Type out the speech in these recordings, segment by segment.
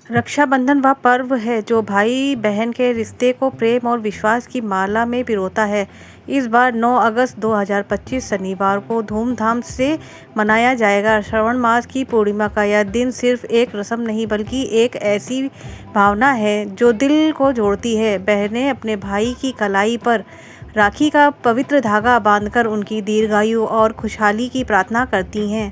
रक्षाबंधन वह पर्व है जो भाई बहन के रिश्ते को प्रेम और विश्वास की माला में पिरोता है। इस बार 9 अगस्त 2025 शनिवार को धूमधाम से मनाया जाएगा। श्रावण मास की पूर्णिमा का यह दिन सिर्फ एक रस्म नहीं बल्कि एक ऐसी भावना है जो दिल को जोड़ती है। बहनें अपने भाई की कलाई पर राखी का पवित्र धागा बांधकर उनकी दीर्घायु और खुशहाली की प्रार्थना करती हैं,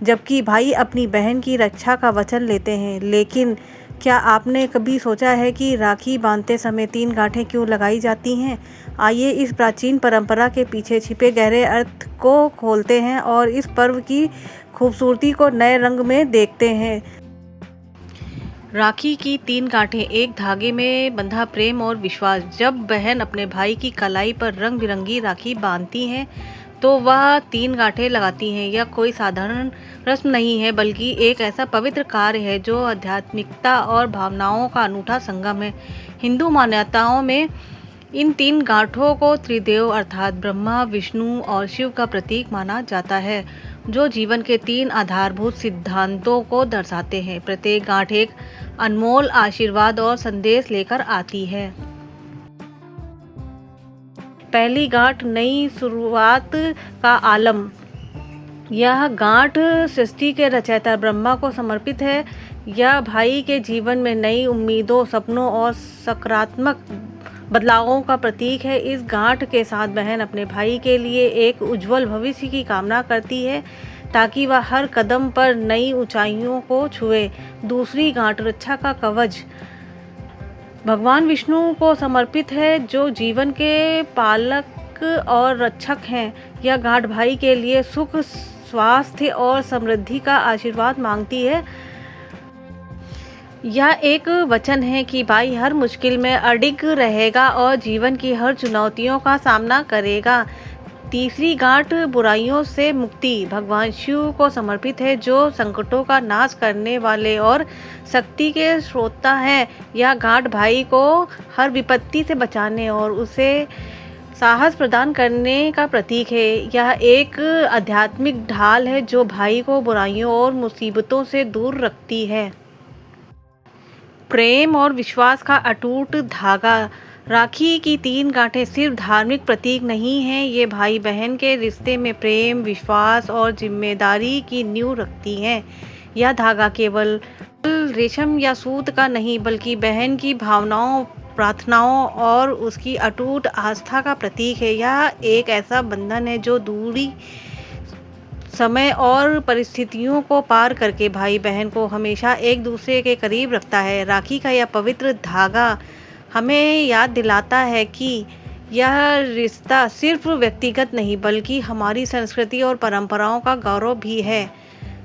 जबकि भाई अपनी बहन की रक्षा का वचन लेते हैं। लेकिन क्या आपने कभी सोचा है कि राखी बांधते समय 3 गांठें क्यों लगाई जाती हैं? आइए इस प्राचीन परंपरा के पीछे छिपे गहरे अर्थ को खोलते हैं और इस पर्व की खूबसूरती को नए रंग में देखते हैं। राखी की 3 गांठें, एक धागे में बंधा प्रेम और विश्वास। जब बहन अपने भाई की कलाई पर रंग बिरंगी राखी बांधती हैं तो वह 3 गांठें लगाती हैं। यह कोई साधारण रस्म नहीं है बल्कि एक ऐसा पवित्र कार्य है जो आध्यात्मिकता और भावनाओं का अनूठा संगम है। हिंदू मान्यताओं में इन 3 गांठों को त्रिदेव अर्थात ब्रह्मा, विष्णु और शिव का प्रतीक माना जाता है, जो जीवन के 3 आधारभूत सिद्धांतों को दर्शाते हैं। प्रत्येक गांठ एक अनमोल आशीर्वाद और संदेश लेकर आती है। पहली गांठ, नई शुरुआत का आलम। यह गांठ सृष्टि के रचयिता ब्रह्मा को समर्पित है। यह भाई के जीवन में नई उम्मीदों, सपनों और सकारात्मक बदलावों का प्रतीक है। इस गांठ के साथ बहन अपने भाई के लिए एक उज्जवल भविष्य की कामना करती है ताकि वह हर कदम पर नई ऊंचाइयों को छुए। दूसरी गांठ, रक्षा का कवच, भगवान विष्णु को समर्पित है जो जीवन के पालक और रक्षक हैं। यह गांठ भाई के लिए सुख, स्वास्थ्य और समृद्धि का आशीर्वाद मांगती है। यह एक वचन है कि भाई हर मुश्किल में अडिग रहेगा और जीवन की हर चुनौतियों का सामना करेगा। तीसरी गांठ, बुराइयों से मुक्ति, भगवान शिव को समर्पित है जो संकटों का नाश करने वाले और शक्ति के स्रोता हैं। यह गांठ भाई को हर विपत्ति से बचाने और उसे साहस प्रदान करने का प्रतीक है। यह एक आध्यात्मिक ढाल है जो भाई को बुराइयों और मुसीबतों से दूर रखती है। प्रेम और विश्वास का अटूट धागा। राखी की 3 गांठें सिर्फ धार्मिक प्रतीक नहीं हैं, ये भाई बहन के रिश्ते में प्रेम, विश्वास और जिम्मेदारी की नींव रखती हैं। यह धागा केवल रेशम या सूत का नहीं बल्कि बहन की भावनाओं, प्रार्थनाओं और उसकी अटूट आस्था का प्रतीक है। यह एक ऐसा बंधन है जो दूरी, समय और परिस्थितियों को पार करके भाई बहन को हमेशा एक दूसरे के करीब रखता है। राखी का यह पवित्र धागा हमें याद दिलाता है कि यह रिश्ता सिर्फ व्यक्तिगत नहीं बल्कि हमारी संस्कृति और परंपराओं का गौरव भी है।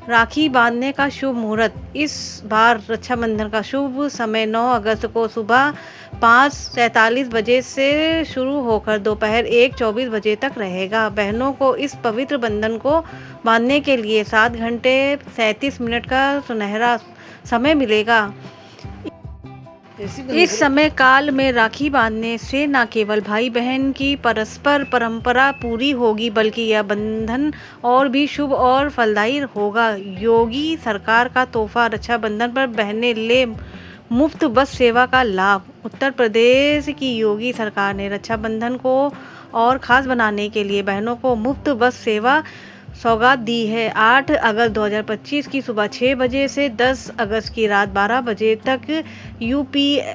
राखी बांधने का शुभ मुहूर्त। इस बार रक्षाबंधन का शुभ समय 9 अगस्त को सुबह 5:47 बजे से शुरू होकर दोपहर 1:24 बजे तक रहेगा। बहनों को इस पवित्र बंधन को बांधने के लिए 7 घंटे 37 मिनट का सुनहरा समय मिलेगा। इस समय काल में राखी बांधने से न केवल भाई बहन की परस्पर परंपरा पूरी होगी बल्कि यह बंधन और भी शुभ और फलदायी होगा। योगी सरकार का तोहफा, रक्षाबंधन पर बहनें ले मुफ्त बस सेवा का लाभ। उत्तर प्रदेश की योगी सरकार ने रक्षाबंधन को और ख़ास बनाने के लिए बहनों को मुफ्त बस सेवा सौगात दी है। 8 अगस्त 2025 की सुबह 6 बजे से 10 अगस्त की रात 12 बजे तक यूपीएसआरटीसी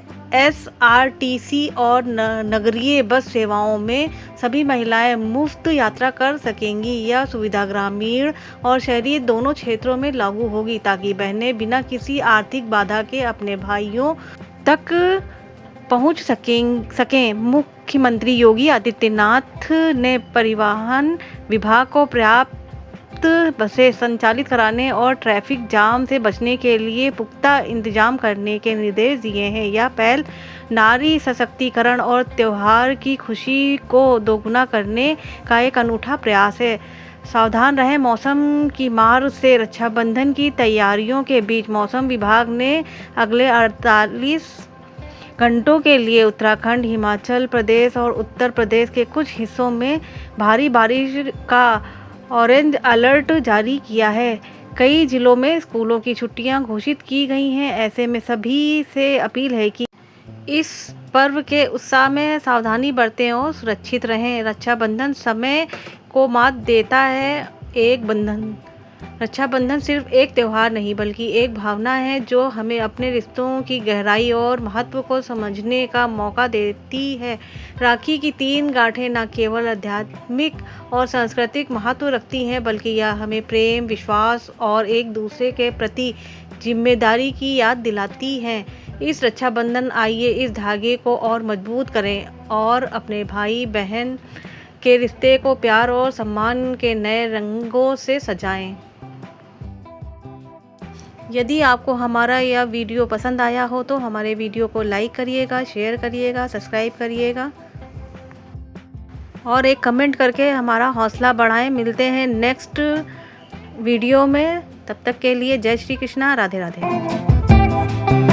और नगरीय बस सेवाओं में सभी महिलाएं मुफ्त यात्रा कर सकेंगी। यह सुविधा ग्रामीण और शहरी दोनों क्षेत्रों में लागू होगी ताकि बहनें बिना किसी आर्थिक बाधा के अपने भाइयों तक पहुंच सकें। मुख्यमंत्री योगी आदित्यनाथ ने परिवहन विभाग को पर्याप्त बसें संचालित कराने और ट्रैफिक जाम से बचने के लिए पुख्ता इंतजाम करने के निर्देश दिए हैं। यह पहल नारी सशक्तिकरण और त्योहार की खुशी को दोगुना करने का एक अनूठा प्रयास है। सावधान रहें मौसम की मार से। रक्षाबंधन की तैयारियों के बीच मौसम विभाग ने अगले 48 घंटों के लिए उत्तराखंड, हिमाचल प्रदेश और उत्तर प्रदेश के कुछ हिस्सों में भारी बारिश का ऑरेंज अलर्ट जारी किया है। कई जिलों में स्कूलों की छुट्टियां घोषित की गई हैं। ऐसे में सभी से अपील है कि इस पर्व के उत्साह में सावधानी बरतें और सुरक्षित रहें। रक्षाबंधन समय को मात देता है एक बंधन। रक्षाबंधन सिर्फ एक त्यौहार नहीं बल्कि एक भावना है जो हमें अपने रिश्तों की गहराई और महत्व को समझने का मौका देती है। राखी की 3 गांठें न केवल आध्यात्मिक और सांस्कृतिक महत्व रखती हैं बल्कि यह हमें प्रेम, विश्वास और एक दूसरे के प्रति जिम्मेदारी की याद दिलाती हैं। इस रक्षाबंधन आइए इस धागे को और मजबूत करें और अपने भाई बहन के रिश्ते को प्यार और सम्मान के नए रंगों से सजाएं। यदि आपको हमारा यह वीडियो पसंद आया हो तो हमारे वीडियो को लाइक करिएगा, शेयर करिएगा, सब्सक्राइब करिएगा और एक कमेंट करके हमारा हौसला बढ़ाएं। मिलते हैं नेक्स्ट वीडियो में, तब तक के लिए जय श्री कृष्णा, राधे राधे।